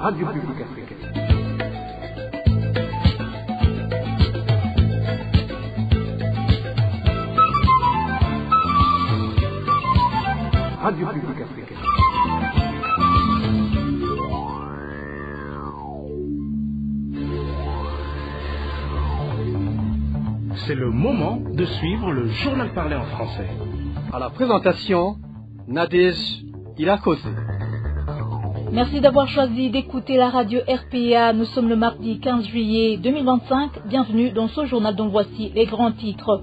Radio Publique Africaine. Radio Publique Africaine. C'est le moment de suivre le journal parlé en français. À la présentation, Nadège Irakose. Merci d'avoir choisi d'écouter la radio RPA. Nous sommes le mardi 15 juillet 2025. Bienvenue dans ce journal dont voici les grands titres.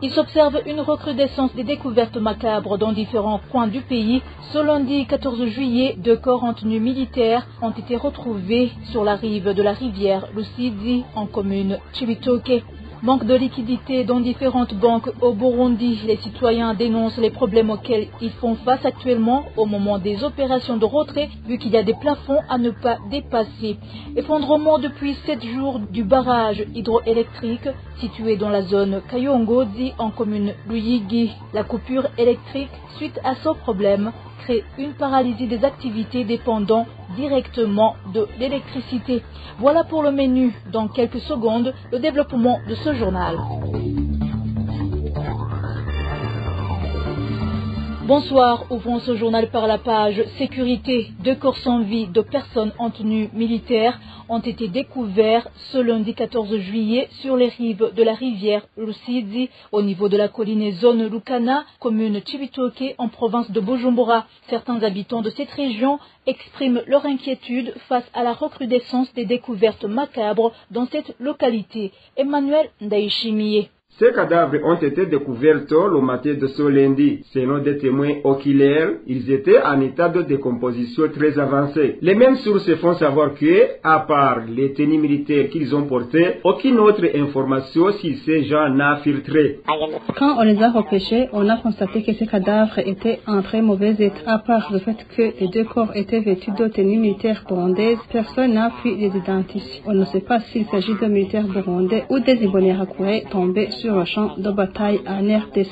Il s'observe une recrudescence des découvertes macabres dans différents coins du pays. Ce lundi 14 juillet, 2 corps en tenue militaire ont été retrouvés sur la rive de la rivière Lusidi en commune Chibitoke. Manque de liquidité dans différentes banques au Burundi. Les citoyens dénoncent les problèmes auxquels ils font face actuellement au moment des opérations de retrait, vu qu'il y a des plafonds à ne pas dépasser. Effondrement depuis 7 jours du barrage hydroélectrique situé dans la zone Kayongozi en commune Luyigi. La coupure électrique suite à ce problème crée une paralysie des activités dépendant directement de l'électricité. Voilà pour le menu. Dans quelques secondes, le développement de ce journal. Bonsoir, ouvrons ce journal par la page sécurité. 2 corps sans vie de personnes en tenue militaire ont été découverts ce lundi 14 juillet sur les rives de la rivière Lusidi au niveau de la colline zone Lukana, commune Chibitoke en province de Bujumbura. Certains habitants de cette région expriment leur inquiétude face à la recrudescence des découvertes macabres dans cette localité. Emmanuel Ndaishimiye. Ces cadavres ont été découverts tôt le matin de ce lundi. Selon des témoins oculaires, ils étaient en état de décomposition très avancé. Les mêmes sources font savoir que, à part les tenues militaires qu'ils ont portées, aucune autre information sur ces gens n'a filtré. Quand on les a repêchés, on a constaté que ces cadavres étaient en très mauvais état. À part le fait que les 2 corps étaient vêtus de tenues militaires burundaises, personne n'a pu les identifier. On ne sait pas s'il s'agit de militaires burundais ou des Imbonerakure tombés sur le champ de bataille en RDC.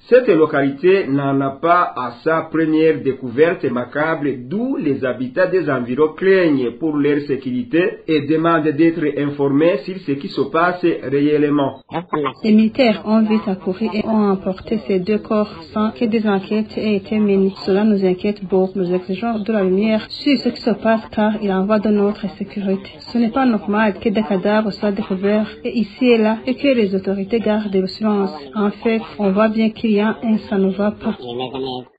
Cette localité n'en a pas à sa première découverte macabre, d'où les habitants des environs craignent pour leur sécurité et demandent d'être informés sur ce qui se passe réellement. Les militaires ont vite accouru et ont emporté ces 2 corps sans que des enquêtes aient été menées. Cela nous inquiète beaucoup. Nous exigeons de la lumière sur ce qui se passe car il en va de notre sécurité. Ce n'est pas normal que des cadavres soient découverts et ici et là et que les autorités gardent le silence. En fait, on voit bien qu'il y a un ça ne va pas.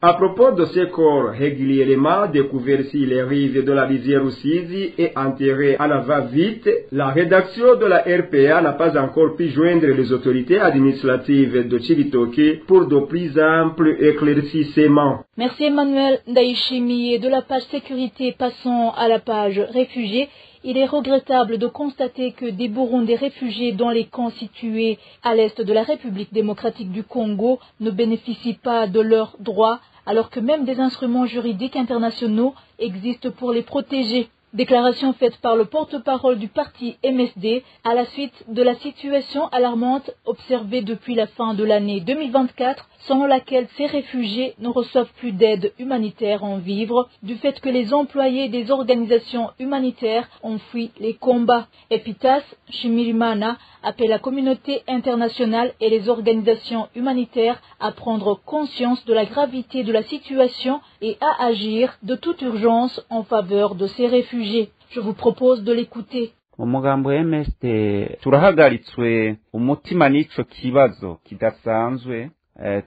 À propos de ces corps régulièrement découverts sur les rives de la rivière Rusizi et enterrés à la va-vite, la rédaction de la RPA n'a pas encore pu joindre les autorités administratives de Chibitoke pour de plus amples éclaircissements. Merci Emmanuel Ndaishimi. Et de la page sécurité, passons à la page réfugiés. Il est regrettable de constater que des Burundais réfugiés dans les camps situés à l'est de la République démocratique du Congo ne bénéficient pas de leurs droits, alors que même des instruments juridiques internationaux existent pour les protéger. Déclaration faite par le porte-parole du parti MSD à la suite de la situation alarmante observée depuis la fin de l'année 2024, selon laquelle ces réfugiés ne reçoivent plus d'aide humanitaire en vivres du fait que les employés des organisations humanitaires ont fui les combats. Epitas Shimirimana appelle la communauté internationale et les organisations humanitaires à prendre conscience de la gravité de la situation et à agir de toute urgence en faveur de ces réfugiés. Je vous propose de l'écouter. Umugambo MSD turahagaritswe umutima n'ico kibazo kidasanzwe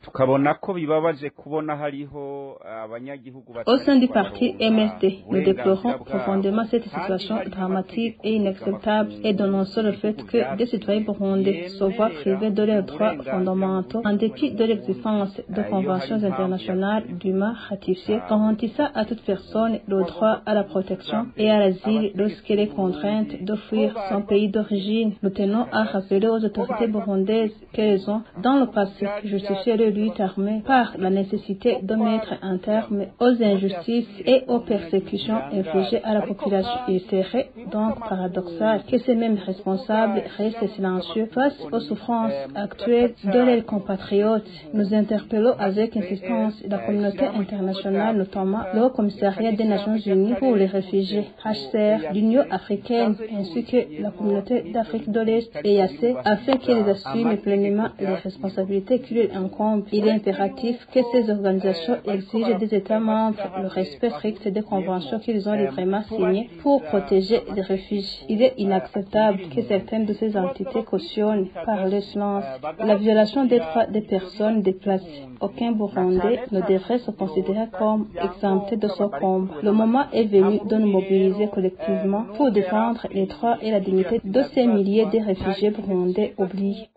tukabona ko bibabaje kubona hariho abanyagihugu. Au sein du parti MSD, nous déplorons profondément cette situation dramatique et inacceptable et dénonçons le fait que des citoyens burundais se voient privés de leurs droits fondamentaux en dépit de l'existence de conventions internationales d'humains ratifiées garantissant à toute personne le droit à la protection et à l'asile lorsqu'elle est contrainte de fuir son pays d'origine. Nous tenons à rappeler aux autorités burundaises qu'elles ont, dans le passé, justifié sur les luttes armées par la nécessité de mettre un terme aux injustices et aux persécutions infligées à la population. Il serait donc paradoxal que ces mêmes responsables restent silencieux face aux souffrances actuelles de leurs compatriotes. Nous interpellons avec insistance la communauté internationale, notamment le Haut Commissariat des Nations Unies pour les réfugiés, HCR, l'Union africaine, ainsi que la communauté d'Afrique de l'Est, EAC, afin qu'ils assument pleinement les responsabilités qui leur incombent. Il est impératif que ces organisations exigent des États membres le respect strict des conventions qu'ils ont librement signées pour protéger les réfugiés. Il est inacceptable que certaines de ces entités cautionnent par le silence la violation des droits des personnes déplacées. Aucun Burundais ne devrait se considérer comme exempté de ce combat. Le moment est venu de nous mobiliser collectivement pour défendre les droits et la dignité de ces milliers de réfugiés burundais oubliés.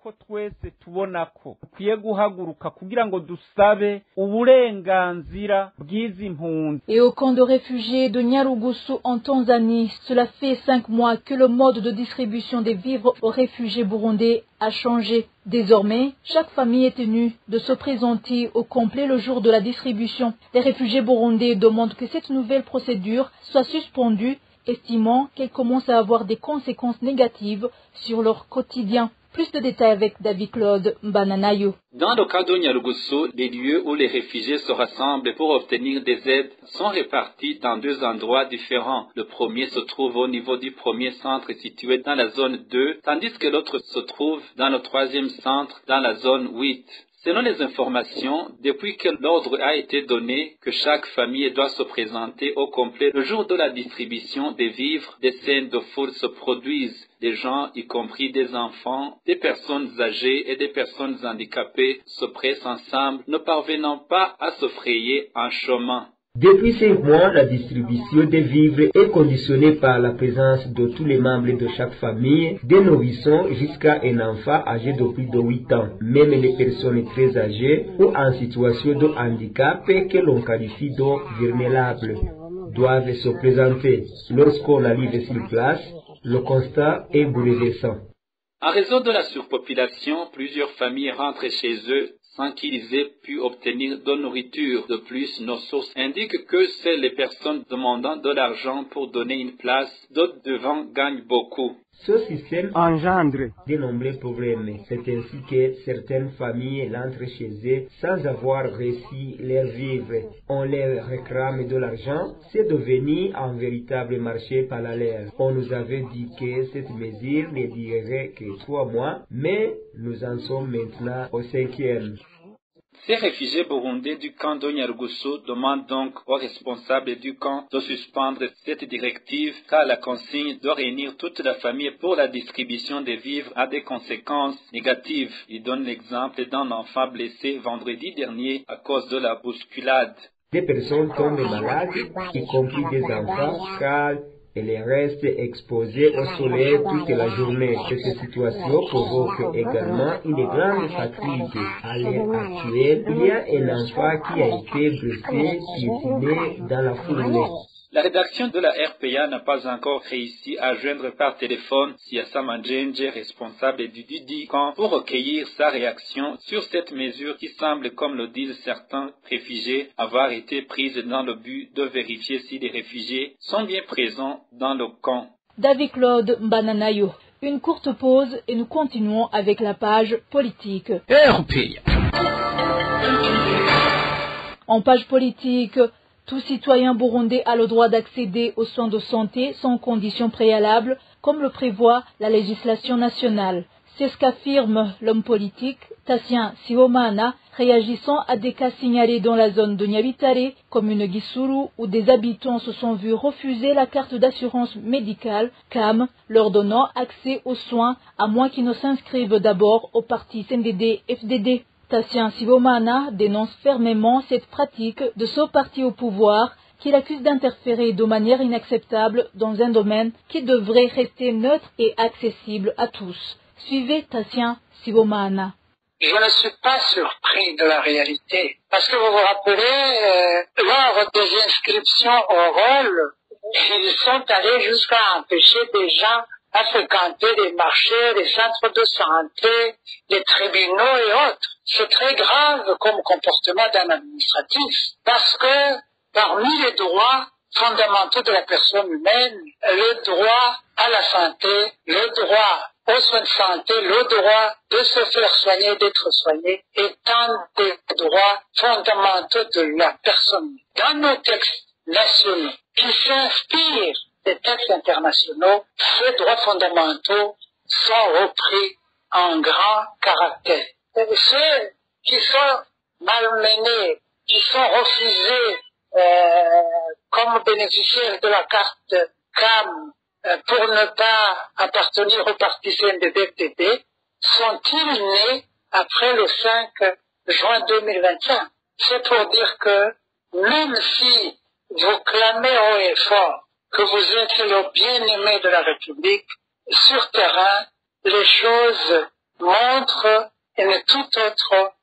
Et au camp de réfugiés de Nyarugusu en Tanzanie, cela fait 5 mois que le mode de distribution des vivres aux réfugiés burundais a changé. Désormais, chaque famille est tenue de se présenter au complet le jour de la distribution. Les réfugiés burundais demandent que cette nouvelle procédure soit suspendue, estimant qu'elle commence à avoir des conséquences négatives sur leur quotidien. Plus de détails avec David Claude Mbananayo. Dans le cas de Nyarugusu, les lieux où les réfugiés se rassemblent pour obtenir des aides sont répartis dans 2 endroits différents. Le premier se trouve au niveau du premier centre situé dans la zone 2, tandis que l'autre se trouve dans le 3e centre dans la zone 8. Selon les informations, depuis que l'ordre a été donné que chaque famille doit se présenter au complet le jour de la distribution des vivres, des scènes de foule se produisent. Des gens, y compris des enfants, des personnes âgées et des personnes handicapées, se pressent ensemble, ne parvenant pas à se frayer un chemin. Depuis 5 mois, la distribution des vivres est conditionnée par la présence de tous les membres de chaque famille, des nourrissons jusqu'à un enfant âgé de plus de 8 ans. Même les personnes très âgées ou en situation de handicap que l'on qualifie de vulnérables doivent se présenter. Lorsqu'on arrive sur place, le constat est bouleversant. En raison de la surpopulation, plusieurs familles rentrent chez eux sans qu'ils aient pu obtenir de nourriture. De plus, nos sources indiquent que c'est les personnes demandant de l'argent pour donner une place, d'autres devant gagnent beaucoup. Ce système engendre de nombreux problèmes. C'est ainsi que certaines familles rentrent chez eux sans avoir reçu leurs vivres. On leur réclame de l'argent. C'est devenu un véritable marché parallèle. On nous avait dit que cette mesure ne durerait que 3 mois, mais nous en sommes maintenant au 5e. Ces réfugiés burundais du camp de Nyarugusu demandent donc aux responsables du camp de suspendre cette directive car la consigne de réunir toute la famille pour la distribution des vivres a des conséquences négatives. Il donne l'exemple d'un enfant blessé vendredi dernier à cause de la bousculade. Des personnes tombent malades, y compris des enfants, car elles restent exposées au soleil toute la journée. Cette situation provoque également une grande fatigue. À l'heure actuelle, il y a un enfant qui a été blessé, piétiné dans la foulée. La rédaction de la RPA n'a pas encore réussi à joindre par téléphone Siassa Manjenje, responsable du camp, pour recueillir sa réaction sur cette mesure qui semble, comme le disent certains réfugiés, avoir été prise dans le but de vérifier si les réfugiés sont bien présents dans le camp. David Claude Mbananayo. Une courte pause et nous continuons avec la page politique. RPA. En page politique, tout citoyen burundais a le droit d'accéder aux soins de santé sans conditions préalables, comme le prévoit la législation nationale. C'est ce qu'affirme l'homme politique Tassien Sibomana, réagissant à des cas signalés dans la zone de Nyabitare, commune Gisuru, où des habitants se sont vus refuser la carte d'assurance médicale CAM, leur donnant accès aux soins, à moins qu'ils ne s'inscrivent d'abord au parti CNDD-FDD. Tassien Sibomana dénonce fermement cette pratique de ce parti au pouvoir qu'il accuse d'interférer de manière inacceptable dans un domaine qui devrait rester neutre et accessible à tous. Suivez Tassien Sibomana. Je ne suis pas surpris de la réalité, parce que vous vous rappelez, lors des inscriptions au rôle, ils sont allés jusqu'à empêcher des gens à fréquenter les marchés, les centres de santé, les tribunaux et autres. C'est très grave comme comportement d'un administratif parce que parmi les droits fondamentaux de la personne humaine, le droit à la santé, le droit aux soins de santé, le droit de se faire soigner, d'être soigné, est un des droits fondamentaux de la personne. Dans nos textes nationaux qui s'inspirent des textes internationaux, ces droits fondamentaux sont repris en grand caractère. Et ceux qui sont malmenés, qui sont refusés comme bénéficiaires de la carte CAM pour ne pas appartenir au parti CNDD-FDD, sont-ils nés après le 5 juin 2025? C'est pour dire que même si vous clamez haut et fort que vous êtes le bien-aimé de la République, sur terrain, les choses montrent une toute autre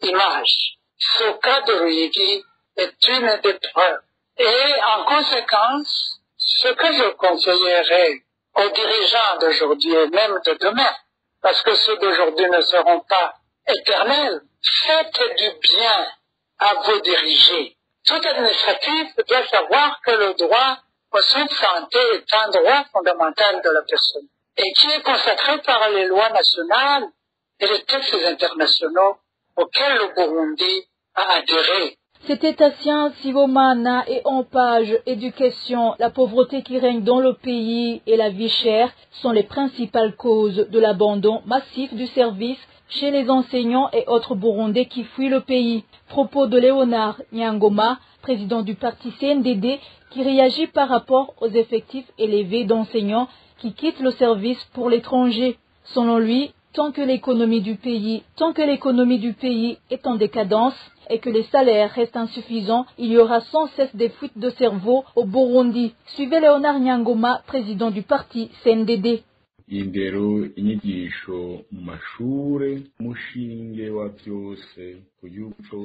image. Ce cas de Ruyigi est une des preuves. Et en conséquence, ce que je conseillerais aux dirigeants d'aujourd'hui et même de demain, parce que ceux d'aujourd'hui ne seront pas éternels, faites du bien à vos dirigés. Tout administratif doit savoir que le droit aux soins de santé est un droit fondamental de la personne et qui est consacré par les lois nationales et les textes internationaux auxquels le Burundi a adhéré. C'était Tassien Sibomana et en page éducation, la pauvreté qui règne dans le pays et la vie chère sont les principales causes de l'abandon massif du service chez les enseignants et autres Burundais qui fuient le pays. Propos de Léonard Nyangoma, président du parti CNDD, qui réagit par rapport aux effectifs élevés d'enseignants qui quittent le service pour l'étranger. Selon lui, tant que l'économie du pays est en décadence et que les salaires restent insuffisants, il y aura sans cesse des fuites de cerveau au Burundi. Suivez Léonard Nyangoma, président du parti CNDD. Indero inyigisho mu mashure mushinge wa byose.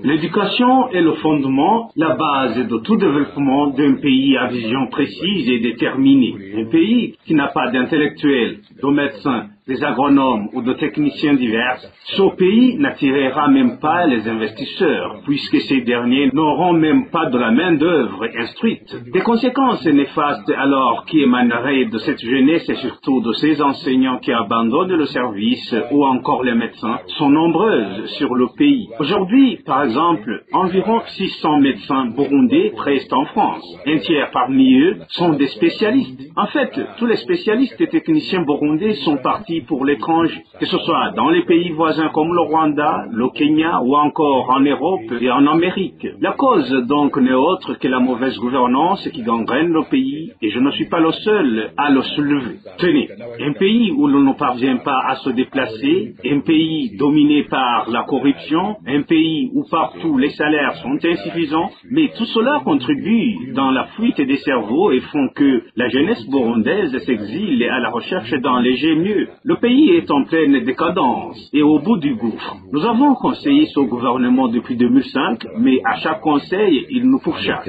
L'éducation est le fondement, la base de tout développement d'un pays à vision précise et déterminée. Un pays qui n'a pas d'intellectuels, de médecins, des agronomes ou de techniciens divers, ce pays n'attirera même pas les investisseurs, puisque ces derniers n'auront même pas de la main-d'œuvre instruite. Des conséquences néfastes alors qui émaneraient de cette jeunesse et surtout de ces enseignants qui abandonnent le service ou encore les médecins sont nombreuses sur le pays. Aujourd'hui, par exemple, environ 600 médecins burundais restent en France. Un tiers parmi eux sont des spécialistes. En fait, tous les spécialistes et techniciens burundais sont partis pour l'étranger, que ce soit dans les pays voisins comme le Rwanda, le Kenya ou encore en Europe et en Amérique. La cause donc n'est autre que la mauvaise gouvernance qui gangrène le pays et je ne suis pas le seul à le soulever. Tenez, un pays où l'on ne parvient pas à se déplacer, un pays dominé par la corruption, un pays où partout les salaires sont insuffisants, mais tout cela contribue dans la fuite des cerveaux et font que la jeunesse burundaise s'exile à la recherche d'un léger mieux. Le pays est en pleine décadence et au bout du gouffre. Nous avons conseillé ce gouvernement depuis 2005, mais à chaque conseil, il nous pourchasse.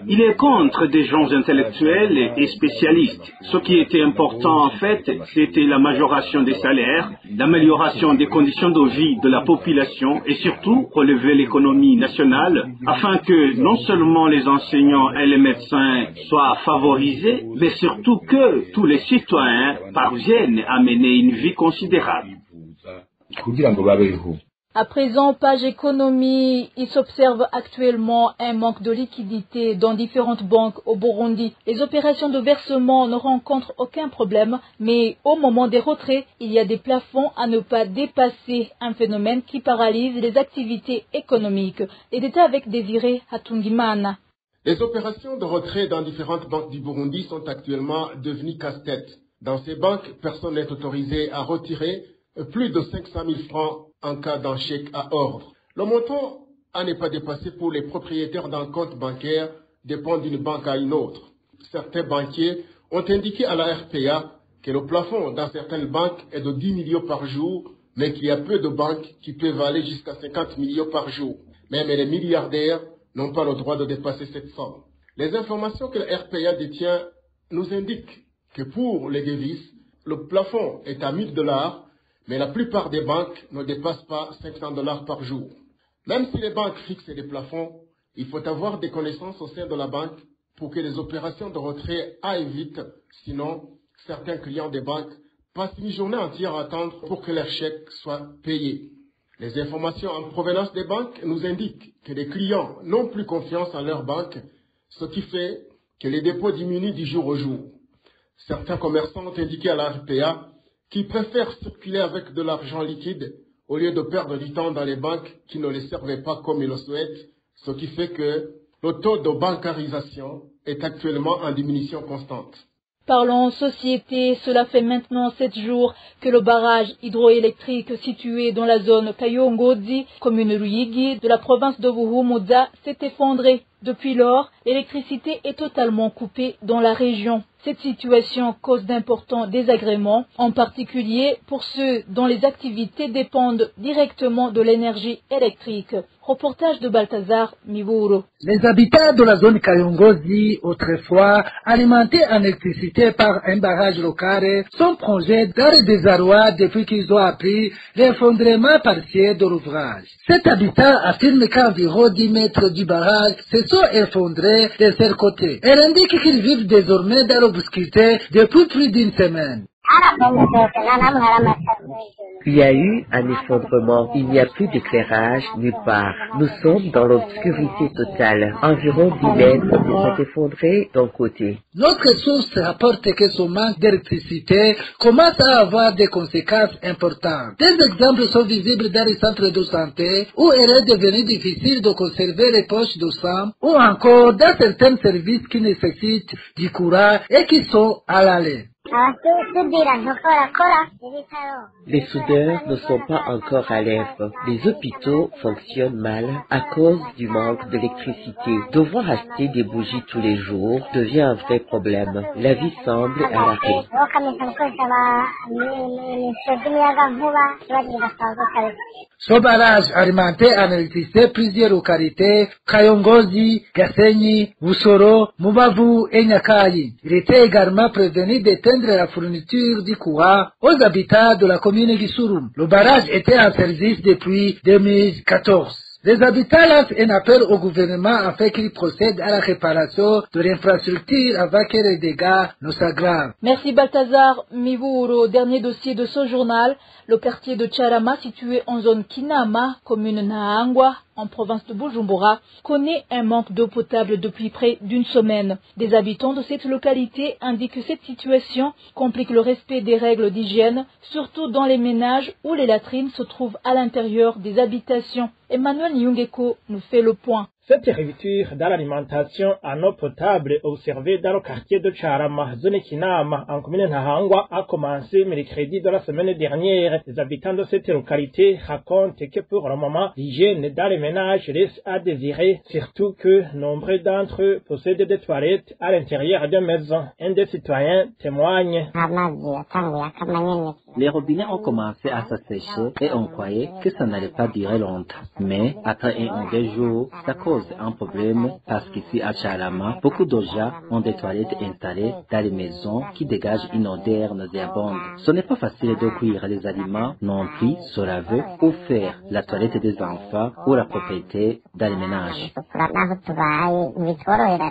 Il est contre des gens intellectuels et spécialistes. Ce qui était important en fait, c'était la majoration des salaires, l'amélioration des conditions de vie de la population et surtout relever l'économie nationale afin que non seulement les enseignants et les médecins soient favorisés, mais surtout que tous les citoyens parviennent à mener une vie considérable. À présent, page économie, il s'observe actuellement un manque de liquidité dans différentes banques au Burundi. Les opérations de versement ne rencontrent aucun problème, mais au moment des retraits, il y a des plafonds à ne pas dépasser, un phénomène qui paralyse les activités économiques. Les détails avec Désiré Hatungimana. Les opérations de retrait dans différentes banques du Burundi sont actuellement devenues casse-tête. Dans ces banques, personne n'est autorisé à retirer plus de 500 000 francs en cas d'un chèque à ordre. Le montant à ne pas dépasser pour les propriétaires d'un compte bancaire dépend d'une banque à une autre. Certains banquiers ont indiqué à la RPA que le plafond dans certaines banques est de 10 millions par jour, mais qu'il y a peu de banques qui peuvent aller jusqu'à 50 millions par jour. Même les milliardaires n'ont pas le droit de dépasser cette somme. Les informations que le RPA détient nous indiquent que pour les devises, le plafond est à $1000, mais la plupart des banques ne dépassent pas $500 par jour. Même si les banques fixent des plafonds, il faut avoir des connaissances au sein de la banque pour que les opérations de retrait aillent vite. Sinon, certains clients des banques passent une journée entière à attendre pour que leurs chèques soient payés. Les informations en provenance des banques nous indiquent que les clients n'ont plus confiance en leur banque, ce qui fait que les dépôts diminuent du jour au jour. Certains commerçants ont indiqué à la RPA qu'ils préfèrent circuler avec de l'argent liquide au lieu de perdre du temps dans les banques qui ne les servaient pas comme ils le souhaitent, ce qui fait que le taux de bancarisation est actuellement en diminution constante. Parlons société, cela fait maintenant 7 jours que le barrage hydroélectrique situé dans la zone Kayongozi, commune Ruyigi, de la province de Buhumuza, s'est effondré. Depuis lors, l'électricité est totalement coupée dans la région. Cette situation cause d'importants désagréments, en particulier pour ceux dont les activités dépendent directement de l'énergie électrique. Reportage de Balthazar Miburo. Les habitants de la zone Kayongozi, autrefois alimentés en électricité par un barrage local, sont plongés dans le désarroi depuis qu'ils ont appris l'effondrement partiel de l'ouvrage. Cet habitant affirme qu'environ 10 mètres du barrage se sont effondrés de leur côté. Elle indique qu'ils vivent désormais dans l'obscurité depuis plus d'une semaine. Il y a eu un effondrement. Il n'y a plus d'éclairage nulle part. Nous sommes dans l'obscurité totale. Environ 10 mètres se sont effondrés d'un côté. Notre source rapporte que ce manque d'électricité commence à avoir des conséquences importantes. Des exemples sont visibles dans les centres de santé où il est devenu difficile de conserver les poches de sang ou encore dans certains services qui nécessitent du courant et qui sont à l'arrêt. Les soudeurs ne sont pas encore à l'œuvre. Les hôpitaux fonctionnent mal à cause du manque d'électricité. Devoir acheter des bougies tous les jours devient un vrai problème. La vie semble à l'arrêt. Ce barrage alimenté en électricité plusieurs localités, Kayongozi, Gasenyi, Busoro, Mubavu et Nyakayi. Il était également prévenu d'éteindre la fourniture du courant aux habitants de la commune Gisurum. Le barrage était en service depuis 2014. Les habitants lancent un appel au gouvernement afin qu'il procède à la réparation de l'infrastructure avant que les dégâts ne s'aggravent. Merci Balthazar Miburo. Dernier dossier de ce journal, le quartier de Charama, situé en zone Kinama, commune Nahangwa, en province de Bujumbura, connaît un manque d'eau potable depuis près d'une semaine. Des habitants de cette localité indiquent que cette situation complique le respect des règles d'hygiène, surtout dans les ménages où les latrines se trouvent à l'intérieur des habitations. Emmanuel Nyungeko nous fait le point. Cette rupture dans l'alimentation en eau potable observée dans le quartier de Charama, zone Kinama, en commune Nahangwa, a commencé mercredi de la semaine dernière. Les habitants de cette localité racontent que pour le moment, l'hygiène dans les ménages laisse à désirer, surtout que nombre d'entre eux possèdent des toilettes à l'intérieur de maisons. Un des citoyens témoigne. Les robinets ont commencé à s'assécher et on croyait que ça n'allait pas durer longtemps. Mais après 1 ou 2 jours, ça cause un problème parce qu'ici à Charama, beaucoup de gens ont des toilettes installées dans les maisons qui dégagent une odeur nauséabonde. Ce n'est pas facile de cuire les aliments non plus se laver ou faire la toilette des enfants ou la propriété dans les ménages.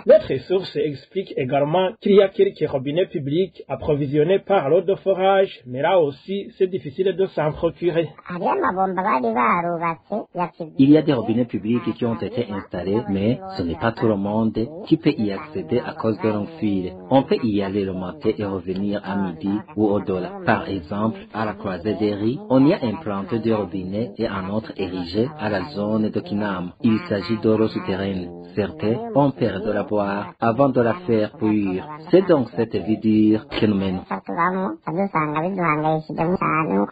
Notre source explique également qu'il y a quelques robinets publics approvisionnés par l'eau de forage, mais là aussi c'est difficile de s'en procurer. Il y a des robinets publics qui ont été installés, mais ce n'est pas tout le monde qui peut y accéder à cause de l'enfuir. On peut y aller le matin et revenir à midi ou au-delà. Par exemple, à la croisée des Riz, on y a implanté 2 robinets et un autre érigé à la zone de Kinam. Il s'agit d'eau souterraine. Certains ont peur de la boire avant de la faire cuire. C'est donc cette vie dure que nous menons.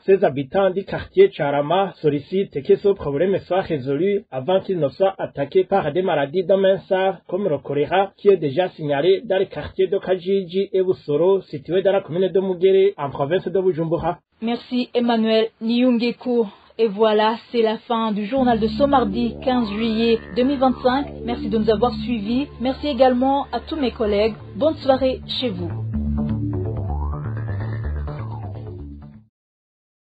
Ces habitants du quartier Charama sollicitent que ce problème soit résolu avant qu'il ne soit attaqué par des maladies d'Omensa comme le choléra qui est déjà signalé dans les quartiers de Kajiji et Busoro situés dans la commune de Mugere en province de Bujumbura. Merci Emmanuel Nyungeko. Et voilà, c'est la fin du journal de ce mardi 15 juillet 2025. Merci de nous avoir suivis. Merci également à tous mes collègues. Bonne soirée chez vous.